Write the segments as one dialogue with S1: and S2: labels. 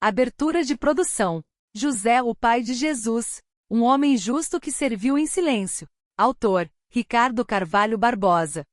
S1: Abertura de produção. José, o pai de Jesus, um homem justo que serviu em silêncio. Autor: Ricardo Carvalho Barbosa.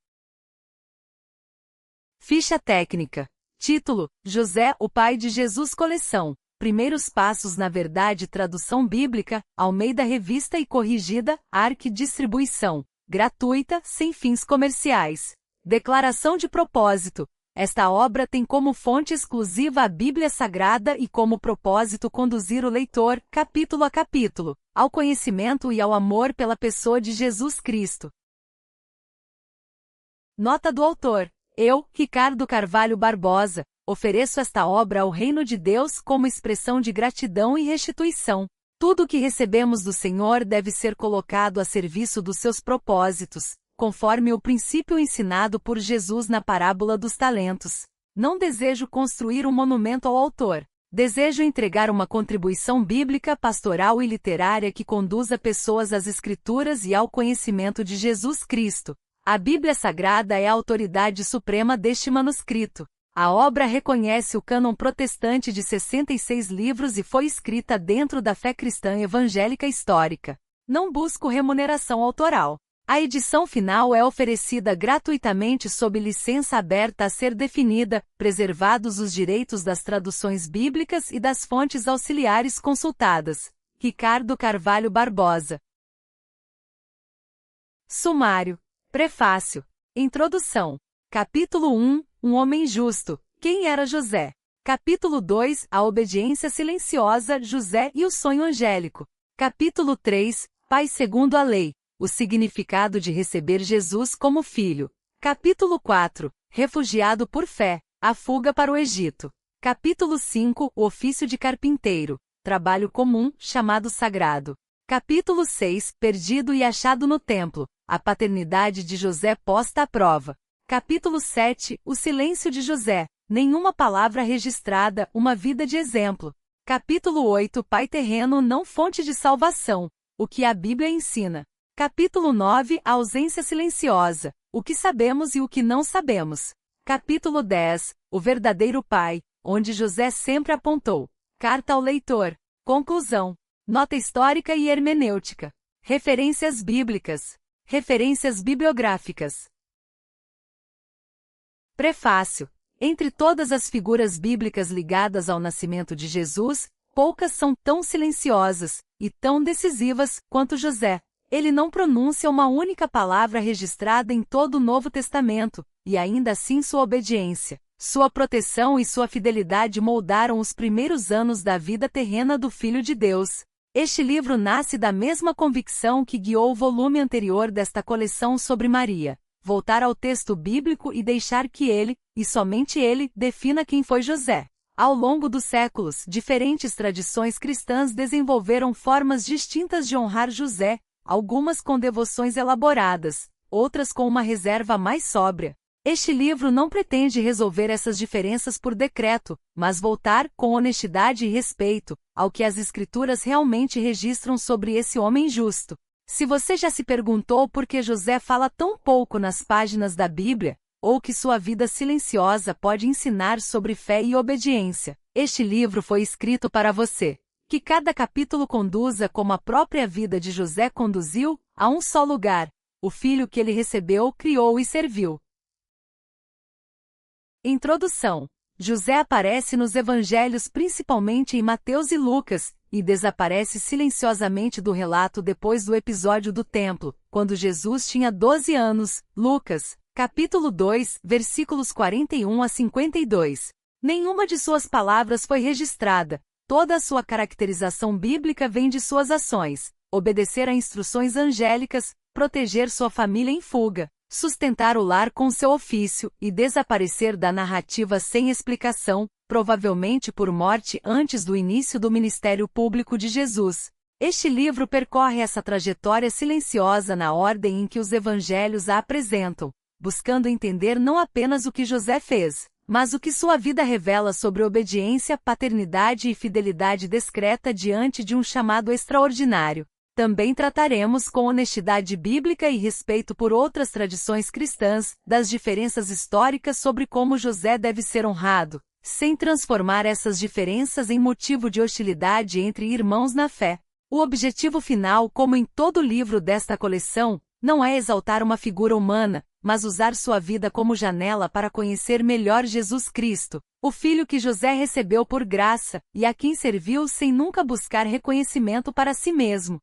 S1: Ficha técnica. Título: José, o pai de Jesus coleção. Primeiros passos na verdade. Tradução bíblica, Almeida Revista e Corrigida, ARC. Distribuição gratuita, sem fins comerciais. Declaração de propósito. Esta obra tem como fonte exclusiva a Bíblia Sagrada e como propósito conduzir o leitor, capítulo a capítulo, ao conhecimento e ao amor pela pessoa de Jesus Cristo. Nota do autor. Eu, Ricardo Carvalho Barbosa, ofereço esta obra ao Reino de Deus como expressão de gratidão e restituição. Tudo o que recebemos do Senhor deve ser colocado a serviço dos seus propósitos, conforme o princípio ensinado por Jesus na parábola dos talentos. Não desejo construir um monumento ao autor. Desejo entregar uma contribuição bíblica, pastoral e literária que conduza pessoas às Escrituras e ao conhecimento de Jesus Cristo. A Bíblia Sagrada é a autoridade suprema deste manuscrito. A obra reconhece o cânon protestante de 66 livros e foi escrita dentro da fé cristã evangélica histórica. Não busco remuneração autoral. A edição final é oferecida gratuitamente sob licença aberta a ser definida, preservados os direitos das traduções bíblicas e das fontes auxiliares consultadas. Ricardo Carvalho Barbosa. Sumário. Prefácio. Introdução. Capítulo 1. Um homem justo. Quem era José? Capítulo 2. A obediência silenciosa, José e o sonho angélico. Capítulo 3. Pai segundo a lei. O significado de receber Jesus como filho. Capítulo 4. Refugiado por fé. A fuga para o Egito. Capítulo 5. O ofício de carpinteiro. Trabalho comum, chamado sagrado. Capítulo 6. Perdido e achado no templo. A paternidade de José posta à prova. Capítulo 7. O silêncio de José. Nenhuma palavra registrada, uma vida de exemplo. Capítulo 8. Pai terreno não fonte de salvação. O que a Bíblia ensina. Capítulo 9. A ausência silenciosa. O que sabemos e o que não sabemos. Capítulo 10. O verdadeiro pai, onde José sempre apontou. Carta ao leitor. Conclusão. Nota histórica e hermenêutica. Referências bíblicas. Referências bibliográficas. Prefácio. Entre todas as figuras bíblicas ligadas ao nascimento de Jesus, poucas são tão silenciosas e tão decisivas quanto José. Ele não pronuncia uma única palavra registrada em todo o Novo Testamento, e ainda assim sua obediência, sua proteção e sua fidelidade moldaram os primeiros anos da vida terrena do Filho de Deus. Este livro nasce da mesma convicção que guiou o volume anterior desta coleção sobre Maria: voltar ao texto bíblico e deixar que ele, e somente ele, defina quem foi José. Ao longo dos séculos, diferentes tradições cristãs desenvolveram formas distintas de honrar José, algumas com devoções elaboradas, outras com uma reserva mais sóbria. Este livro não pretende resolver essas diferenças por decreto, mas voltar, com honestidade e respeito, ao que as Escrituras realmente registram sobre esse homem justo. Se você já se perguntou por que José fala tão pouco nas páginas da Bíblia, ou que sua vida silenciosa pode ensinar sobre fé e obediência, este livro foi escrito para você. Que cada capítulo conduza como a própria vida de José conduziu, a um só lugar: o filho que ele recebeu, criou e serviu. Introdução. José aparece nos evangelhos principalmente em Mateus e Lucas, e desaparece silenciosamente do relato depois do episódio do templo, quando Jesus tinha 12 anos, Lucas, capítulo 2, versículos 41 a 52. Nenhuma de suas palavras foi registrada. Toda a sua caracterização bíblica vem de suas ações: obedecer a instruções angélicas, proteger sua família em fuga, sustentar o lar com seu ofício e desaparecer da narrativa sem explicação, provavelmente por morte antes do início do ministério público de Jesus. Este livro percorre essa trajetória silenciosa na ordem em que os evangelhos a apresentam, buscando entender não apenas o que José fez, mas o que sua vida revela sobre obediência, paternidade e fidelidade discreta diante de um chamado extraordinário. Também trataremos com honestidade bíblica e respeito por outras tradições cristãs, das diferenças históricas sobre como José deve ser honrado, sem transformar essas diferenças em motivo de hostilidade entre irmãos na fé. O objetivo final, como em todo livro desta coleção, não é exaltar uma figura humana, mas usar sua vida como janela para conhecer melhor Jesus Cristo, o Filho que José recebeu por graça, e a quem serviu sem nunca buscar reconhecimento para si mesmo.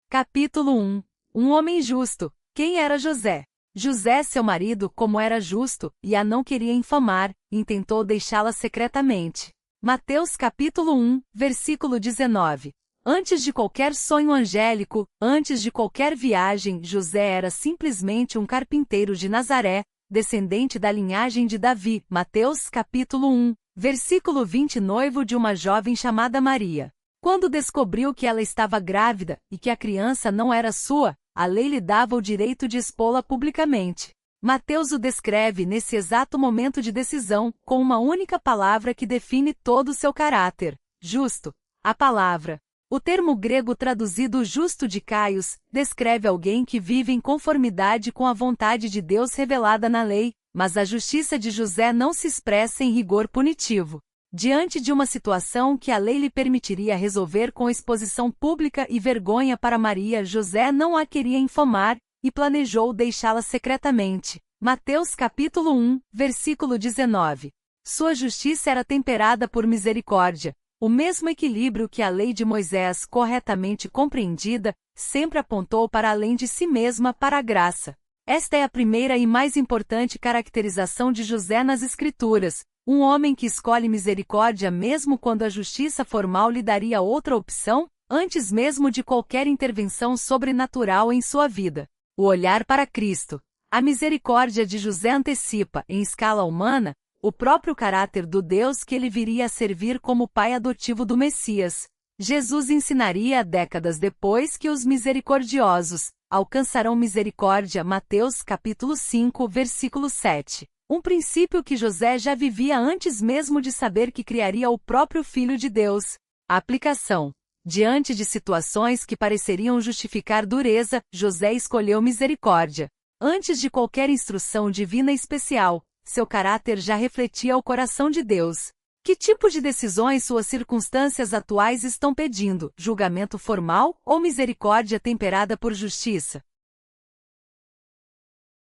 S1: Capítulo 1. Um homem justo. Quem era José? José, seu marido, como era justo, e a não queria infamar, intentou deixá-la secretamente. Mateus capítulo 1, versículo 19. Antes de qualquer sonho angélico, antes de qualquer viagem, José era simplesmente um carpinteiro de Nazaré, descendente da linhagem de Davi. Mateus capítulo 1, versículo 20. Noivo de uma jovem chamada Maria. Quando descobriu que ela estava grávida e que a criança não era sua, a lei lhe dava o direito de expô-la publicamente. Mateus o descreve nesse exato momento de decisão, com uma única palavra que define todo o seu caráter: justo. A palavra. O termo grego traduzido justo de Caios descreve alguém que vive em conformidade com a vontade de Deus revelada na lei, mas a justiça de José não se expressa em rigor punitivo. Diante de uma situação que a lei lhe permitiria resolver com exposição pública e vergonha para Maria, José não a queria infamar, e planejou deixá-la secretamente. Mateus capítulo 1, versículo 19. Sua justiça era temperada por misericórdia. O mesmo equilíbrio que a lei de Moisés, corretamente compreendida, sempre apontou para além de si mesma para a graça. Esta é a primeira e mais importante caracterização de José nas Escrituras, um homem que escolhe misericórdia mesmo quando a justiça formal lhe daria outra opção, antes mesmo de qualquer intervenção sobrenatural em sua vida. O olhar para Cristo. A misericórdia de José antecipa, em escala humana, o próprio caráter do Deus que ele viria a servir como pai adotivo do Messias. Jesus ensinaria décadas depois que os misericordiosos alcançarão misericórdia. Mateus capítulo 5, versículo 7. Um princípio que José já vivia antes mesmo de saber que criaria o próprio Filho de Deus. A aplicação. Diante de situações que pareceriam justificar dureza, José escolheu misericórdia. Antes de qualquer instrução divina especial, seu caráter já refletia o coração de Deus. Que tipo de decisões suas circunstâncias atuais estão pedindo? Julgamento formal ou misericórdia temperada por justiça?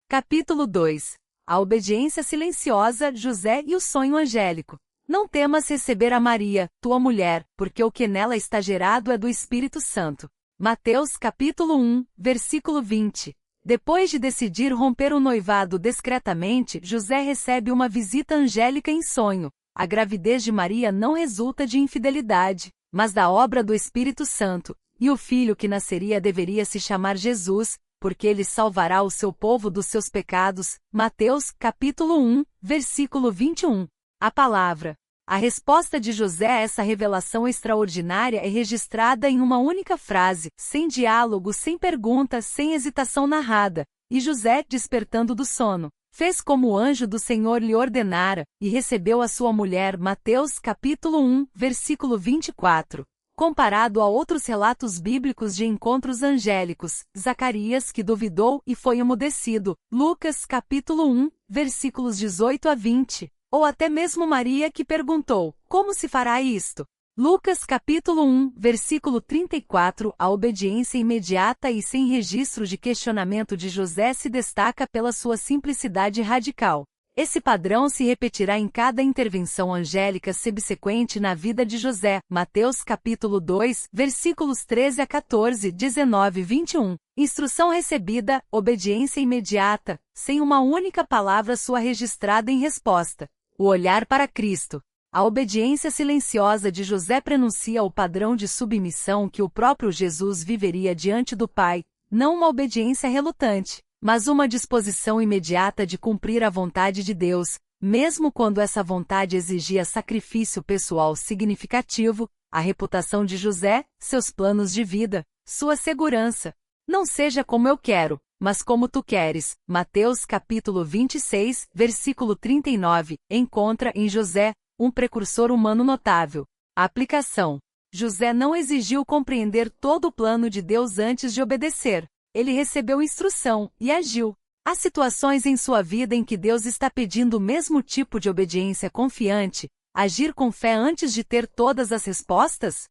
S1: Capítulo 2. A obediência silenciosa, José e o sonho angélico. Não temas receber a Maria, tua mulher, porque o que nela está gerado é do Espírito Santo. Mateus capítulo 1, versículo 20. Depois de decidir romper o noivado discretamente, José recebe uma visita angélica em sonho. A gravidez de Maria não resulta de infidelidade, mas da obra do Espírito Santo, e o filho que nasceria deveria se chamar Jesus, porque ele salvará o seu povo dos seus pecados. Mateus capítulo 1, versículo 21. A palavra. A resposta de José a essa revelação extraordinária é registrada em uma única frase, sem diálogo, sem pergunta, sem hesitação narrada. E José, despertando do sono, fez como o anjo do Senhor lhe ordenara, e recebeu a sua mulher. Mateus capítulo 1, versículo 24. Comparado a outros relatos bíblicos de encontros angélicos, Zacarias que duvidou e foi emudecido, Lucas capítulo 1, versículos 18 a 20. Ou até mesmo Maria que perguntou, como se fará isto? Lucas capítulo 1, versículo 34. A obediência imediata e sem registro de questionamento de José se destaca pela sua simplicidade radical. Esse padrão se repetirá em cada intervenção angélica subsequente na vida de José. Mateus capítulo 2, versículos 13 a 14, 19 e 21. Instrução recebida, obediência imediata, sem uma única palavra sua registrada em resposta. O olhar para Cristo. A obediência silenciosa de José prenuncia o padrão de submissão que o próprio Jesus viveria diante do Pai, não uma obediência relutante, mas uma disposição imediata de cumprir a vontade de Deus, mesmo quando essa vontade exigia sacrifício pessoal significativo. A reputação de José, seus planos de vida, sua segurança. Não seja como eu quero, mas como tu queres. Mateus capítulo 26, versículo 39, encontra em José um precursor humano notável. A aplicação. José não exigiu compreender todo o plano de Deus antes de obedecer. Ele recebeu instrução e agiu. Há situações em sua vida em que Deus está pedindo o mesmo tipo de obediência confiante, agir com fé antes de ter todas as respostas?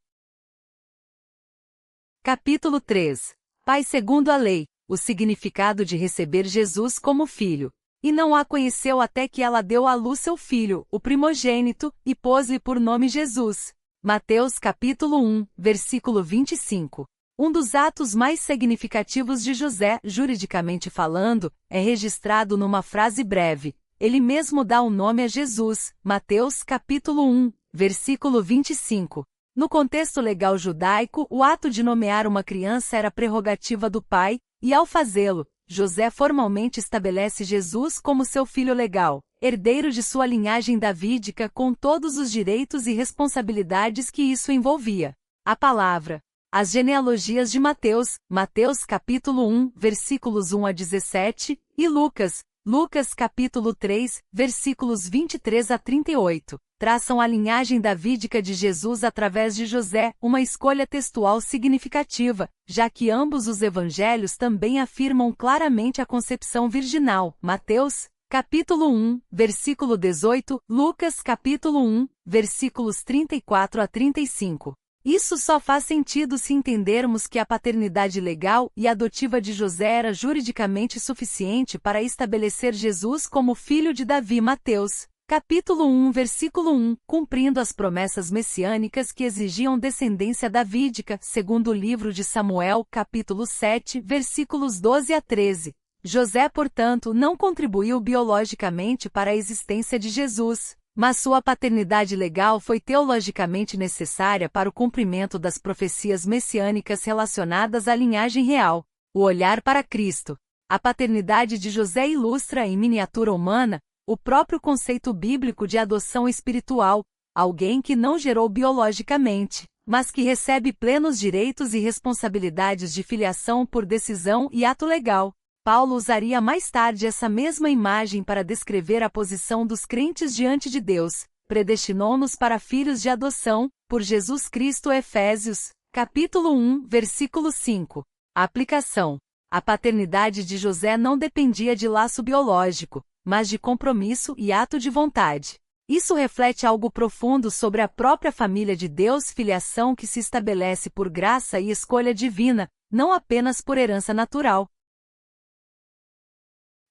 S1: Capítulo 3. Pai segundo a lei, o significado de receber Jesus como filho. E não a conheceu até que ela deu à luz seu filho, o primogênito, e pôs-lhe por nome Jesus. Mateus capítulo 1, versículo 25. Um dos atos mais significativos de José, juridicamente falando, é registrado numa frase breve. Ele mesmo dá o nome a Jesus, Mateus capítulo 1, versículo 25. No contexto legal judaico, o ato de nomear uma criança era prerrogativa do pai, e ao fazê-lo, José formalmente estabelece Jesus como seu filho legal, herdeiro de sua linhagem davídica com todos os direitos e responsabilidades que isso envolvia. A palavra. As genealogias de Mateus, Mateus capítulo 1, versículos 1 a 17, e Lucas, Lucas capítulo 3, versículos 23 a 38, traçam a linhagem davídica de Jesus através de José, uma escolha textual significativa, já que ambos os evangelhos também afirmam claramente a concepção virginal. Mateus, capítulo 1, versículo 18, Lucas capítulo 1, versículos 34 a 35. Isso só faz sentido se entendermos que a paternidade legal e adotiva de José era juridicamente suficiente para estabelecer Jesus como filho de Davi. Mateus, capítulo 1, versículo 1, cumprindo as promessas messiânicas que exigiam descendência davídica, segundo o livro de Samuel, capítulo 7, versículos 12 a 13. José, portanto, não contribuiu biologicamente para a existência de Jesus, mas sua paternidade legal foi teologicamente necessária para o cumprimento das profecias messiânicas relacionadas à linhagem real. O olhar para Cristo. A paternidade de José ilustra em miniatura humana o próprio conceito bíblico de adoção espiritual, alguém que não gerou biologicamente, mas que recebe plenos direitos e responsabilidades de filiação por decisão e ato legal. Paulo usaria mais tarde essa mesma imagem para descrever a posição dos crentes diante de Deus. Predestinou-nos para filhos de adoção, por Jesus Cristo. Efésios, capítulo 1, versículo 5. A aplicação. A paternidade de José não dependia de laço biológico, mas de compromisso e ato de vontade. Isso reflete algo profundo sobre a própria família de Deus, filiação que se estabelece por graça e escolha divina, não apenas por herança natural.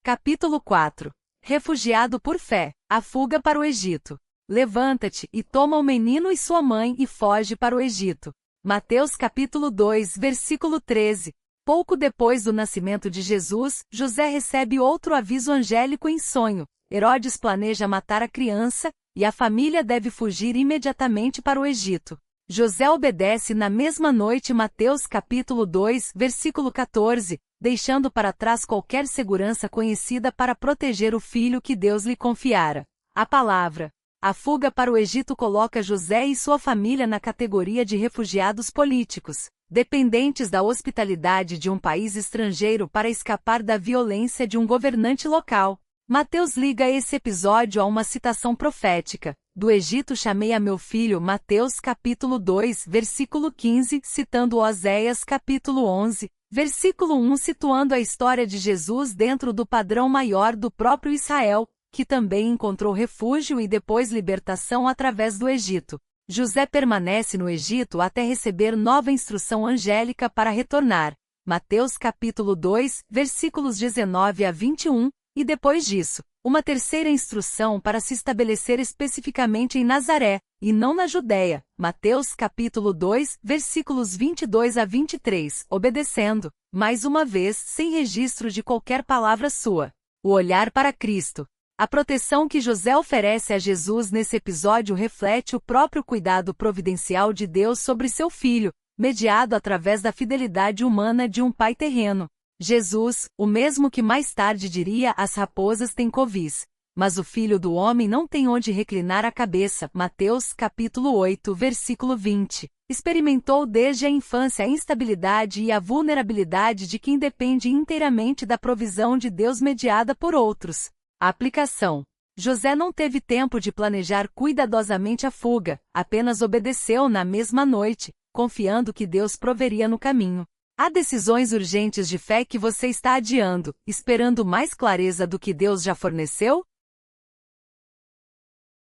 S1: Capítulo 4. Refugiado por fé. A fuga para o Egito. Levanta-te e toma o menino e sua mãe e foge para o Egito. Mateus capítulo 2, versículo 13. Pouco depois do nascimento de Jesus, José recebe outro aviso angélico em sonho. Herodes planeja matar a criança, e a família deve fugir imediatamente para o Egito. José obedece na mesma noite. Mateus capítulo 2, versículo 14. Deixando para trás qualquer segurança conhecida para proteger o filho que Deus lhe confiara. A palavra. A fuga para o Egito coloca José e sua família na categoria de refugiados políticos, dependentes da hospitalidade de um país estrangeiro para escapar da violência de um governante local. Mateus liga esse episódio a uma citação profética. Do Egito chamei a meu filho. Mateus capítulo 2, versículo 15, citando Oséias capítulo 11. Versículo 1, situando a história de Jesus dentro do padrão maior do próprio Israel, que também encontrou refúgio e depois libertação através do Egito. José permanece no Egito até receber nova instrução angélica para retornar. Mateus capítulo 2, versículos 19 a 21, e depois disso, uma terceira instrução para se estabelecer especificamente em Nazaré, e não na Judéia. Mateus capítulo 2, versículos 22 a 23, obedecendo, mais uma vez, sem registro de qualquer palavra sua. O olhar para Cristo. A proteção que José oferece a Jesus nesse episódio reflete o próprio cuidado providencial de Deus sobre seu filho, mediado através da fidelidade humana de um pai terreno. Jesus, o mesmo que mais tarde diria: as raposas têm covis, mas o filho do homem não tem onde reclinar a cabeça. Mateus capítulo 8, versículo 20. Experimentou desde a infância a instabilidade e a vulnerabilidade de quem depende inteiramente da provisão de Deus mediada por outros. A aplicação. José não teve tempo de planejar cuidadosamente a fuga, apenas obedeceu na mesma noite, confiando que Deus proveria no caminho. Há decisões urgentes de fé que você está adiando, esperando mais clareza do que Deus já forneceu?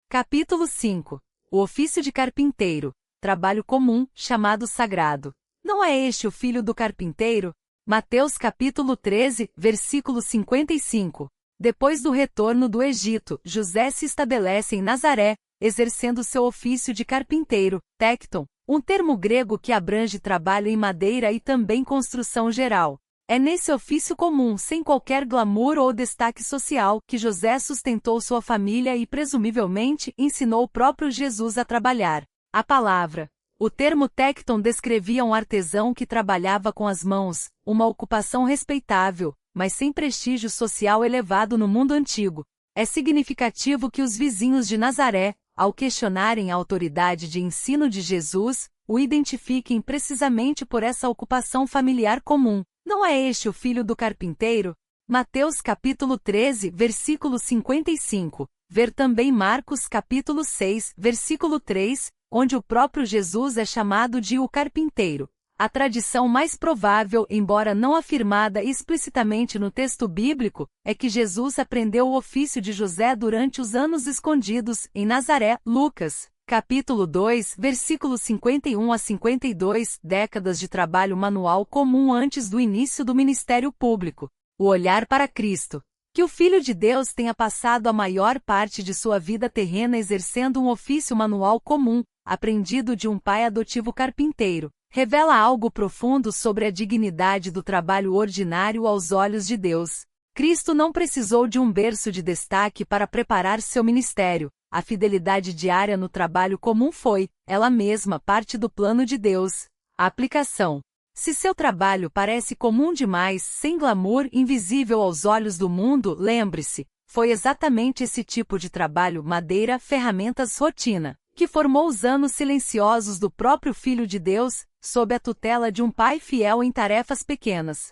S1: Capítulo 5. O ofício de carpinteiro, trabalho comum, chamado sagrado. Não é este o filho do carpinteiro? Mateus capítulo 13, versículo 55. Depois do retorno do Egito, José se estabelece em Nazaré, exercendo seu ofício de carpinteiro, tecton, um termo grego que abrange trabalho em madeira e também construção geral. É nesse ofício comum, sem qualquer glamour ou destaque social, que José sustentou sua família e presumivelmente ensinou o próprio Jesus a trabalhar. A palavra. O termo tecton descrevia um artesão que trabalhava com as mãos, uma ocupação respeitável, mas sem prestígio social elevado no mundo antigo. É significativo que os vizinhos de Nazaré, ao questionarem a autoridade de ensino de Jesus, o identifiquem precisamente por essa ocupação familiar comum. Não é este o filho do carpinteiro? Mateus capítulo 13, versículo 55. Ver também Marcos capítulo 6, versículo 3, onde o próprio Jesus é chamado de o carpinteiro. A tradição mais provável, embora não afirmada explicitamente no texto bíblico, é que Jesus aprendeu o ofício de José durante os anos escondidos em Nazaré. Lucas, capítulo 2, versículos 51 a 52, décadas de trabalho manual comum antes do início do ministério público. O olhar para Cristo. Que o Filho de Deus tenha passado a maior parte de sua vida terrena exercendo um ofício manual comum, aprendido de um pai adotivo carpinteiro, revela algo profundo sobre a dignidade do trabalho ordinário aos olhos de Deus. Cristo não precisou de um berço de destaque para preparar seu ministério. A fidelidade diária no trabalho comum foi, ela mesma, parte do plano de Deus. A aplicação. Se seu trabalho parece comum demais, sem glamour, invisível aos olhos do mundo, lembre-se, foi exatamente esse tipo de trabalho, madeira, ferramentas, rotina, que formou os anos silenciosos do próprio Filho de Deus, sob a tutela de um pai fiel em tarefas pequenas.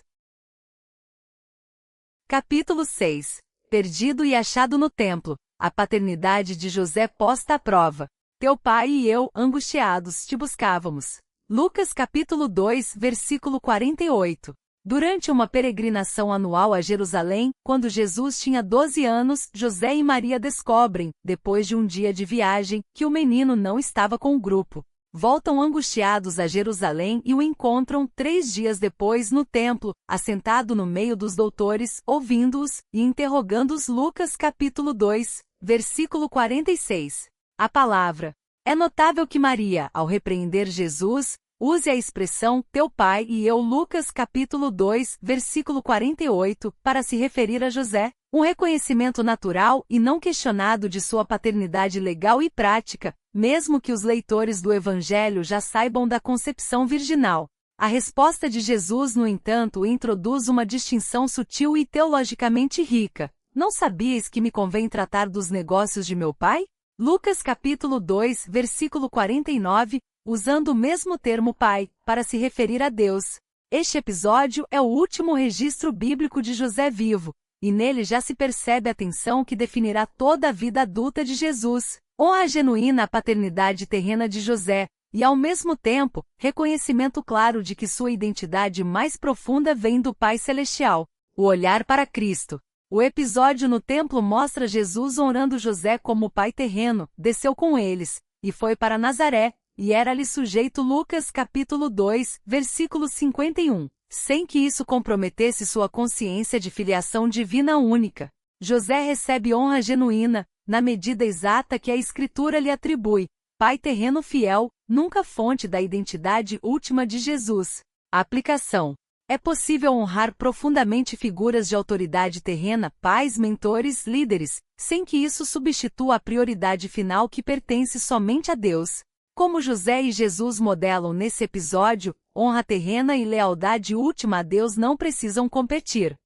S1: Capítulo 6. Perdido e achado no templo. A paternidade de José posta à prova. Teu pai e eu, angustiados, te buscávamos. Lucas capítulo 2, versículo 48. Durante uma peregrinação anual a Jerusalém, quando Jesus tinha 12 anos, José e Maria descobrem, depois de um dia de viagem, que o menino não estava com o grupo. Voltam angustiados a Jerusalém e o encontram 3 dias depois no templo, assentado no meio dos doutores, ouvindo-os e interrogando-os. Lucas capítulo 2, versículo 46. A palavra. É notável que Maria, ao repreender Jesus, use a expressão teu pai e eu. Lucas capítulo 2, versículo 48, para se referir a José, um reconhecimento natural e não questionado de sua paternidade legal e prática, mesmo que os leitores do Evangelho já saibam da concepção virginal. A resposta de Jesus, no entanto, introduz uma distinção sutil e teologicamente rica. Não sabias que me convém tratar dos negócios de meu pai? Lucas capítulo 2, versículo 49, usando o mesmo termo pai, para se referir a Deus. Este episódio é o último registro bíblico de José vivo, e nele já se percebe a tensão que definirá toda a vida adulta de Jesus. Honra genuína à paternidade terrena de José, e ao mesmo tempo, reconhecimento claro de que sua identidade mais profunda vem do Pai Celestial. O olhar para Cristo. O episódio no templo mostra Jesus honrando José como pai terreno, desceu com eles, e foi para Nazaré, e era-lhe sujeito. Lucas capítulo 2, versículo 51, sem que isso comprometesse sua consciência de filiação divina única. José recebe honra genuína, na medida exata que a Escritura lhe atribui, pai terreno fiel, nunca fonte da identidade última de Jesus. A aplicação. É possível honrar profundamente figuras de autoridade terrena, pais, mentores, líderes, sem que isso substitua a prioridade final que pertence somente a Deus. Como José e Jesus modelam nesse episódio, honra terrena e lealdade última a Deus não precisam competir.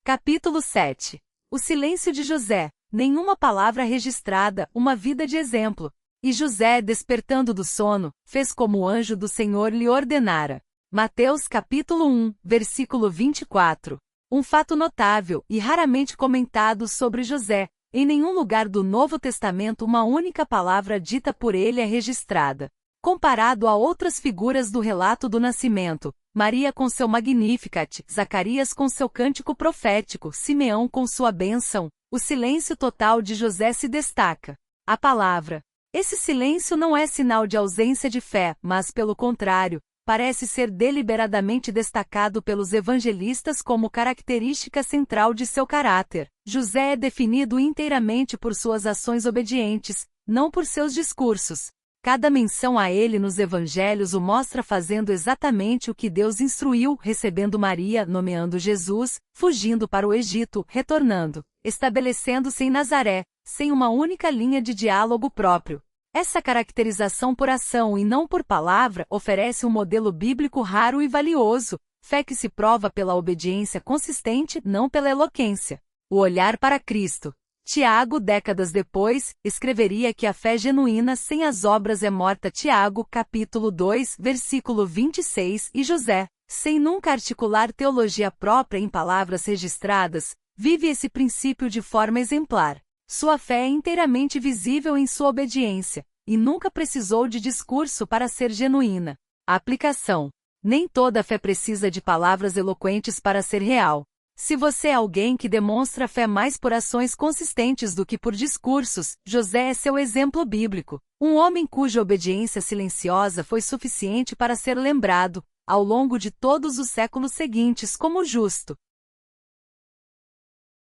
S1: Capítulo 7. O silêncio de José. Nenhuma palavra registrada, uma vida de exemplo. E José, despertando do sono, fez como o anjo do Senhor lhe ordenara. Mateus capítulo 1, versículo 24. Um fato notável e raramente comentado sobre José. Em nenhum lugar do Novo Testamento uma única palavra dita por ele é registrada. Comparado a outras figuras do relato do nascimento, Maria com seu Magnificat, Zacarias com seu cântico profético, Simeão com sua bênção, o silêncio total de José se destaca. A palavra. Esse silêncio não é sinal de ausência de fé, mas, pelo contrário, parece ser deliberadamente destacado pelos evangelistas como característica central de seu caráter. José é definido inteiramente por suas ações obedientes, não por seus discursos. Cada menção a ele nos evangelhos o mostra fazendo exatamente o que Deus instruiu, recebendo Maria, nomeando Jesus, fugindo para o Egito, retornando, estabelecendo-se em Nazaré, sem uma única linha de diálogo próprio. Essa caracterização por ação e não por palavra oferece um modelo bíblico raro e valioso, fé que se prova pela obediência consistente, não pela eloquência. O olhar para Cristo. Tiago, décadas depois, escreveria que a fé genuína sem as obras é morta. Tiago, capítulo 2, versículo 26, e José, sem nunca articular teologia própria em palavras registradas, vive esse princípio de forma exemplar. Sua fé é inteiramente visível em sua obediência, e nunca precisou de discurso para ser genuína. A aplicação. Nem toda fé precisa de palavras eloquentes para ser real. Se você é alguém que demonstra fé mais por ações consistentes do que por discursos, José é seu exemplo bíblico. Um homem cuja obediência silenciosa foi suficiente para ser lembrado, ao longo de todos os séculos seguintes, como justo.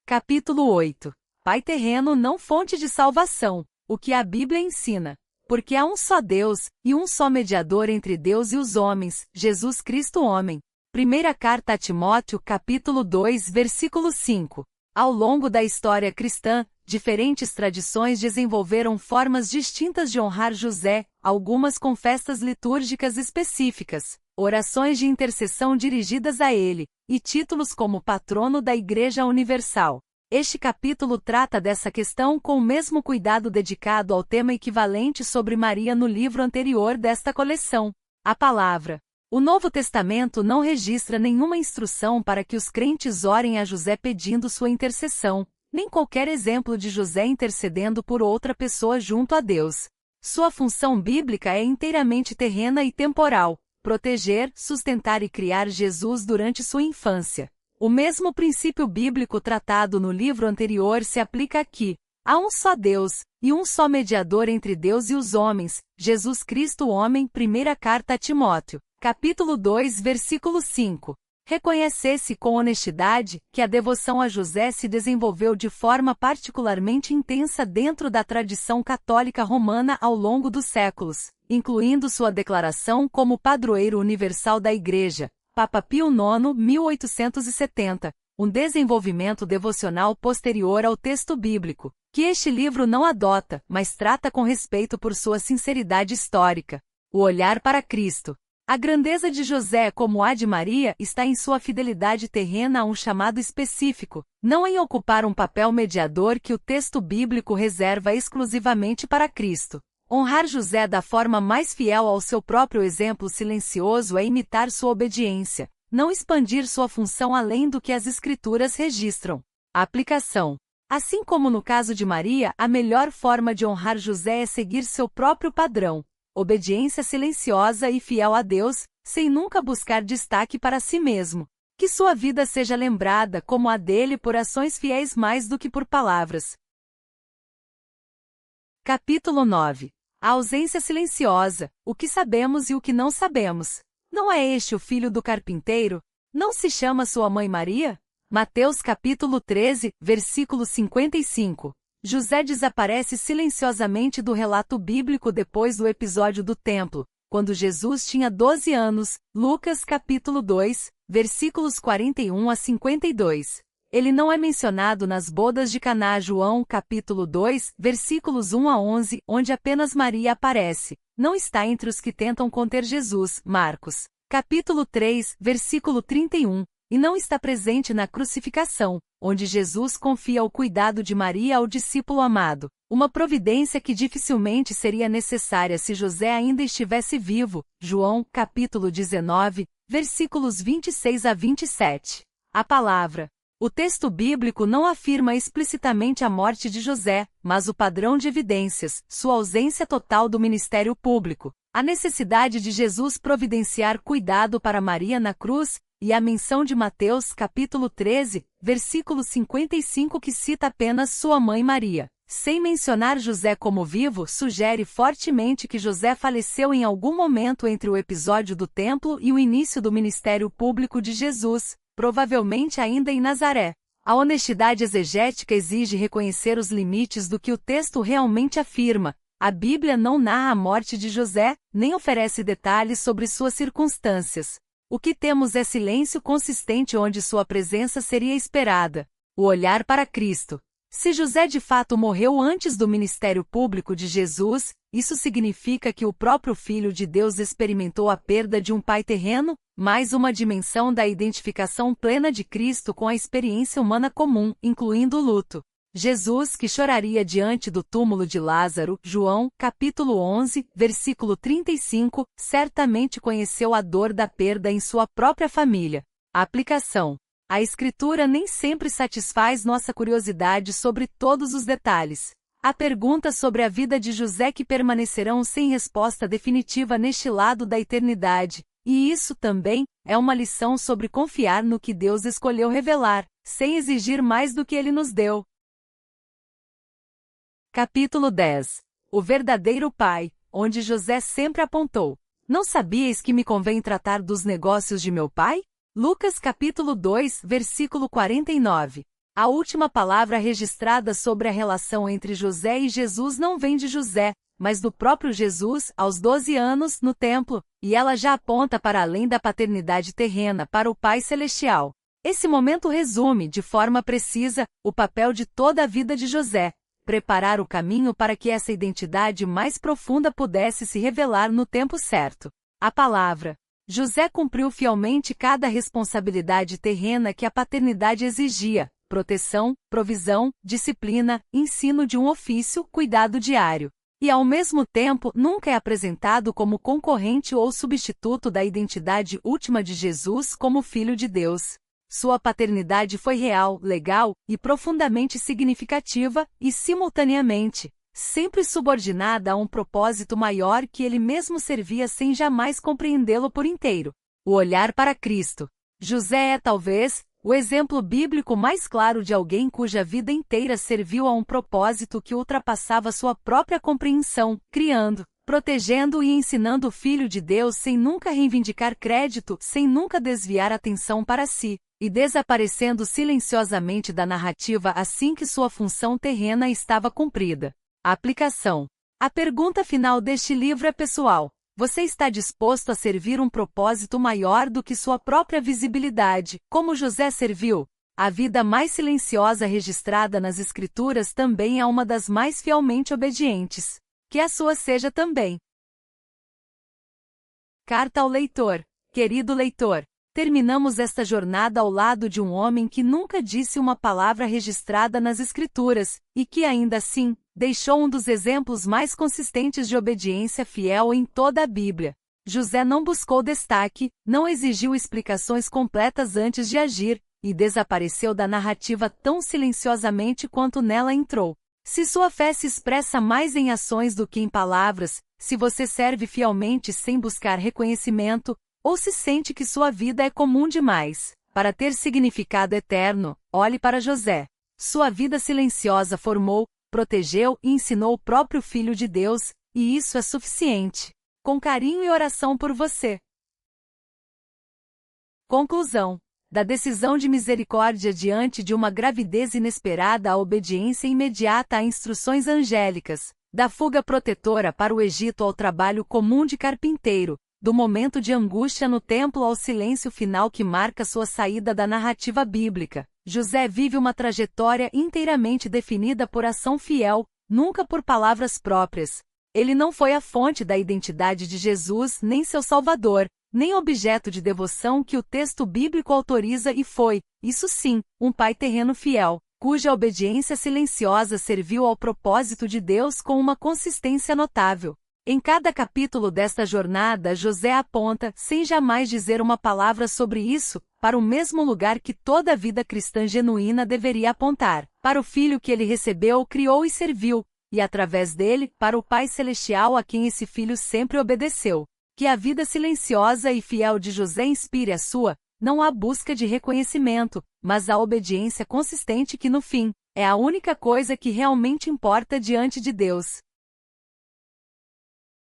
S1: Capítulo 8. Pai terreno não fonte de salvação. O que a Bíblia ensina. Porque há um só Deus, e um só mediador entre Deus e os homens, Jesus Cristo homem. Primeira carta a Timóteo, capítulo 2, versículo 5. Ao longo da história cristã, diferentes tradições desenvolveram formas distintas de honrar José, algumas com festas litúrgicas específicas, orações de intercessão dirigidas a ele, e títulos como patrono da Igreja Universal. Este capítulo trata dessa questão com o mesmo cuidado dedicado ao tema equivalente sobre Maria no livro anterior desta coleção. A palavra. O Novo Testamento não registra nenhuma instrução para que os crentes orem a José pedindo sua intercessão, nem qualquer exemplo de José intercedendo por outra pessoa junto a Deus. Sua função bíblica é inteiramente terrena e temporal: proteger, sustentar e criar Jesus durante sua infância. O mesmo princípio bíblico tratado no livro anterior se aplica aqui. Há um só Deus, e um só mediador entre Deus e os homens, Jesus Cristo homem. Primeira carta a Timóteo, capítulo 2, versículo 5. Reconhecesse com honestidade que a devoção a José se desenvolveu de forma particularmente intensa dentro da tradição católica romana ao longo dos séculos, incluindo sua declaração como padroeiro universal da Igreja, Papa Pio IX, 1870, um desenvolvimento devocional posterior ao texto bíblico, que este livro não adota, mas trata com respeito por sua sinceridade histórica. O olhar para Cristo. A grandeza de José como a de Maria está em sua fidelidade terrena a um chamado específico, não em ocupar um papel mediador que o texto bíblico reserva exclusivamente para Cristo. Honrar José da forma mais fiel ao seu próprio exemplo silencioso é imitar sua obediência, não expandir sua função além do que as Escrituras registram. A aplicação. Assim como no caso de Maria, a melhor forma de honrar José é seguir seu próprio padrão, obediência silenciosa e fiel a Deus, sem nunca buscar destaque para si mesmo. Que sua vida seja lembrada como a dele por ações fiéis mais do que por palavras. Capítulo 9. A ausência silenciosa, o que sabemos e o que não sabemos. Não é este o filho do carpinteiro? Não se chama sua mãe Maria? Mateus capítulo 13, versículo 55. José desaparece silenciosamente do relato bíblico depois do episódio do templo, quando Jesus tinha 12 anos, Lucas capítulo 2, versículos 41 a 52. Ele não é mencionado nas bodas de Caná. João capítulo 2, versículos 1 a 11, onde apenas Maria aparece. Não está entre os que tentam conter Jesus. Marcos capítulo 3, versículo 31. E não está presente na crucificação, onde Jesus confia o cuidado de Maria ao discípulo amado, uma providência que dificilmente seria necessária se José ainda estivesse vivo. João, capítulo 19, versículos 26 a 27. A palavra. O texto bíblico não afirma explicitamente a morte de José, mas o padrão de evidências, sua ausência total do ministério público, a necessidade de Jesus providenciar cuidado para Maria na cruz, e a menção de Mateus capítulo 13, versículo 55 que cita apenas sua mãe Maria, sem mencionar José como vivo, sugere fortemente que José faleceu em algum momento entre o episódio do templo e o início do ministério público de Jesus, provavelmente ainda em Nazaré. A honestidade exegética exige reconhecer os limites do que o texto realmente afirma. A Bíblia não narra a morte de José, nem oferece detalhes sobre suas circunstâncias. O que temos é silêncio consistente onde sua presença seria esperada. O olhar para Cristo. Se José de fato morreu antes do ministério público de Jesus, isso significa que o próprio Filho de Deus experimentou a perda de um pai terreno, mais uma dimensão da identificação plena de Cristo com a experiência humana comum, incluindo o luto. Jesus, que choraria diante do túmulo de Lázaro, João, capítulo 11, versículo 35, certamente conheceu a dor da perda em sua própria família. A aplicação. A Escritura nem sempre satisfaz nossa curiosidade sobre todos os detalhes. Há perguntas sobre a vida de José que permanecerão sem resposta definitiva neste lado da eternidade, e isso também é uma lição sobre confiar no que Deus escolheu revelar, sem exigir mais do que Ele nos deu. Capítulo 10. O verdadeiro pai, onde José sempre apontou. Não sabíeis que me convém tratar dos negócios de meu pai? Lucas capítulo 2, versículo 49. A última palavra registrada sobre a relação entre José e Jesus não vem de José, mas do próprio Jesus, aos 12 anos, no templo, e ela já aponta para além da paternidade terrena para o Pai Celestial. Esse momento resume, de forma precisa, o papel de toda a vida de José. Preparar o caminho para que essa identidade mais profunda pudesse se revelar no tempo certo. A palavra. José cumpriu fielmente cada responsabilidade terrena que a paternidade exigia: proteção, provisão, disciplina, ensino de um ofício, cuidado diário. E ao mesmo tempo nunca é apresentado como concorrente ou substituto da identidade última de Jesus como Filho de Deus. Sua paternidade foi real, legal e profundamente significativa, e simultaneamente, sempre subordinada a um propósito maior que ele mesmo servia sem jamais compreendê-lo por inteiro. O olhar para Cristo. José é talvez o exemplo bíblico mais claro de alguém cuja vida inteira serviu a um propósito que ultrapassava sua própria compreensão, criando, protegendo e ensinando o Filho de Deus sem nunca reivindicar crédito, sem nunca desviar atenção para si, e desaparecendo silenciosamente da narrativa assim que sua função terrena estava cumprida. A aplicação. A pergunta final deste livro é pessoal. Você está disposto a servir um propósito maior do que sua própria visibilidade, como José serviu? A vida mais silenciosa registrada nas Escrituras também é uma das mais fielmente obedientes. Que a sua seja também. Carta ao leitor. Querido leitor, terminamos esta jornada ao lado de um homem que nunca disse uma palavra registrada nas Escrituras, e que ainda assim, deixou um dos exemplos mais consistentes de obediência fiel em toda a Bíblia. José não buscou destaque, não exigiu explicações completas antes de agir, e desapareceu da narrativa tão silenciosamente quanto nela entrou. Se sua fé se expressa mais em ações do que em palavras, se você serve fielmente sem buscar reconhecimento, ou se sente que sua vida é comum demais para ter significado eterno, olhe para José. Sua vida silenciosa formou, protegeu e ensinou o próprio Filho de Deus, e isso é suficiente. Com carinho e oração por você. Conclusão. Da decisão de misericórdia diante de uma gravidez inesperada à obediência imediata a instruções angélicas, da fuga protetora para o Egito ao trabalho comum de carpinteiro, do momento de angústia no templo ao silêncio final que marca sua saída da narrativa bíblica, José vive uma trajetória inteiramente definida por ação fiel, nunca por palavras próprias. Ele não foi a fonte da identidade de Jesus nem seu Salvador, nem objeto de devoção que o texto bíblico autoriza e foi, isso sim, um pai terreno fiel, cuja obediência silenciosa serviu ao propósito de Deus com uma consistência notável. Em cada capítulo desta jornada, José aponta, sem jamais dizer uma palavra sobre isso, para o mesmo lugar que toda a vida cristã genuína deveria apontar, para o Filho que ele recebeu, criou e serviu, e através dele, para o Pai Celestial a quem esse Filho sempre obedeceu. Que a vida silenciosa e fiel de José inspire a sua, não a busca de reconhecimento, mas a obediência consistente que no fim, é a única coisa que realmente importa diante de Deus.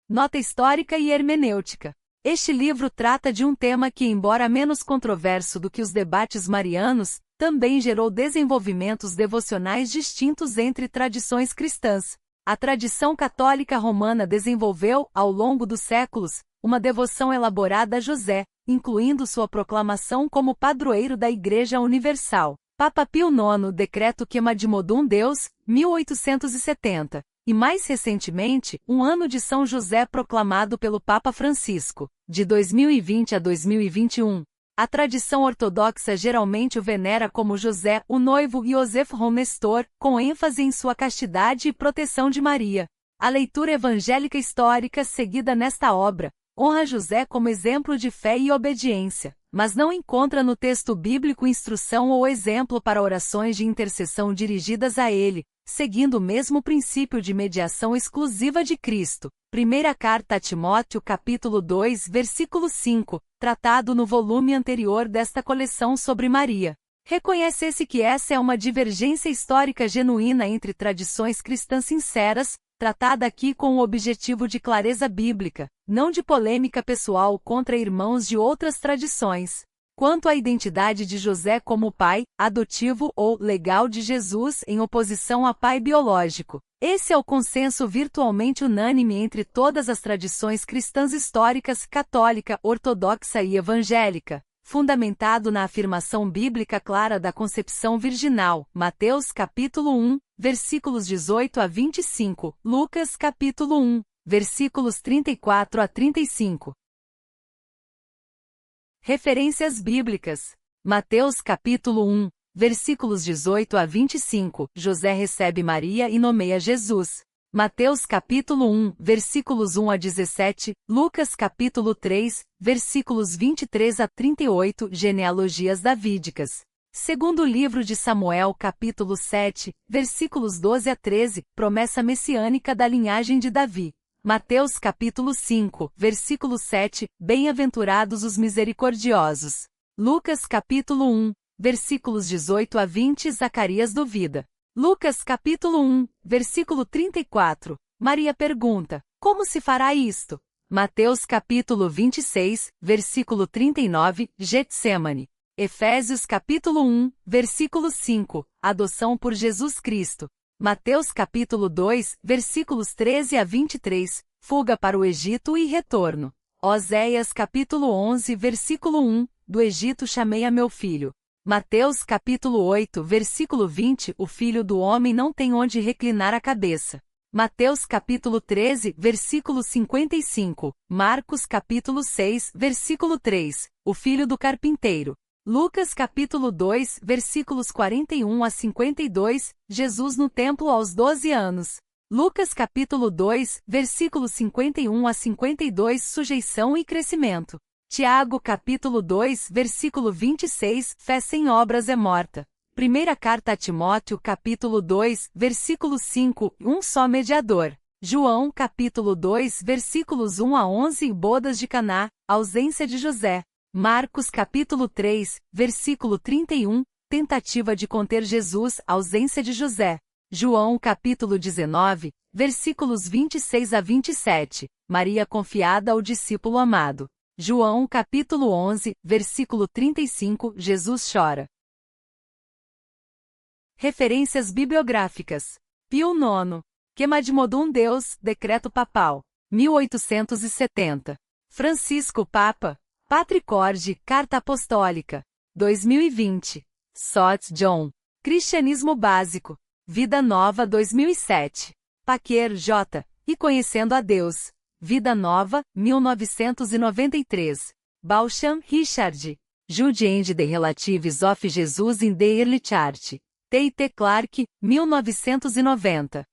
S1: Nota histórica e hermenêutica. Este livro trata de um tema que, embora menos controverso do que os debates marianos, também gerou desenvolvimentos devocionais distintos entre tradições cristãs. A tradição católica romana desenvolveu, ao longo dos séculos, uma devoção elaborada a José, incluindo sua proclamação como padroeiro da Igreja Universal. Papa Pio IX, Decreto Quemadimodum Deus, 1870. E mais recentemente, um ano de São José proclamado pelo Papa Francisco, de 2020 a 2021. A tradição ortodoxa geralmente o venera como José, o noivo Yosef Nestor, com ênfase em sua castidade e proteção de Maria. A leitura evangélica histórica seguida nesta obra honra José como exemplo de fé e obediência, mas não encontra no texto bíblico instrução ou exemplo para orações de intercessão dirigidas a ele, seguindo o mesmo princípio de mediação exclusiva de Cristo. Primeira carta a Timóteo, capítulo 2, versículo 5, tratado no volume anterior desta coleção sobre Maria. Reconhece-se que essa é uma divergência histórica genuína entre tradições cristãs sinceras, tratada aqui com o objetivo de clareza bíblica, não de polêmica pessoal contra irmãos de outras tradições. Quanto à identidade de José como pai, adotivo ou legal de Jesus em oposição a pai biológico, esse é o consenso virtualmente unânime entre todas as tradições cristãs históricas católica, ortodoxa e evangélica, fundamentado na afirmação bíblica clara da concepção virginal, Mateus capítulo 1, versículos 18 a 25, Lucas capítulo 1, versículos 34 a 35. Referências bíblicas. Mateus capítulo 1, versículos 18 a 25, José recebe Maria e nomeia Jesus. Mateus capítulo 1, versículos 1 a 17, Lucas capítulo 3, versículos 23 a 38, genealogias davídicas. Segundo livro de Samuel capítulo 7, versículos 12 a 13, promessa messiânica da linhagem de Davi. Mateus capítulo 5, versículo 7, bem-aventurados os misericordiosos. Lucas capítulo 1, versículos 18 a 20, Zacarias duvida. Lucas capítulo 1, versículo 34, Maria pergunta, como se fará isto? Mateus capítulo 26, versículo 39, Getsêmani. Efésios capítulo 1, versículo 5, adoção por Jesus Cristo. Mateus capítulo 2, versículos 13 a 23, fuga para o Egito e retorno. Oséias capítulo 11, versículo 1, do Egito chamei a meu filho. Mateus capítulo 8, versículo 20, o filho do homem não tem onde reclinar a cabeça. Mateus capítulo 13, versículo 55, Marcos capítulo 6, versículo 3, o filho do carpinteiro. Lucas capítulo 2, versículos 41 a 52, Jesus no templo aos 12 anos. Lucas capítulo 2, versículos 51 a 52, sujeição e crescimento. Tiago capítulo 2, versículo 26, fé sem obras é morta. Primeira carta a Timóteo capítulo 2, versículo 5, um só mediador. João capítulo 2, versículos 1 a 11, bodas de Caná, ausência de José. Marcos capítulo 3, versículo 31, tentativa de conter Jesus, ausência de José. João capítulo 19, versículos 26 a 27, Maria confiada ao discípulo amado. João capítulo 11, versículo 35, Jesus chora. Referências bibliográficas. Pio IX. Quemadimodum Deus, Decreto Papal. 1870. Francisco Papa. Patricorde, Carta Apostólica. 2020. Sot John. Cristianismo Básico. Vida Nova 2007. Paquer J. E Conhecendo a Deus. Vida Nova, 1993. Balcham, Richard. Jude and the Relatives of Jesus in the Early Church. T.T. Clarke, 1990.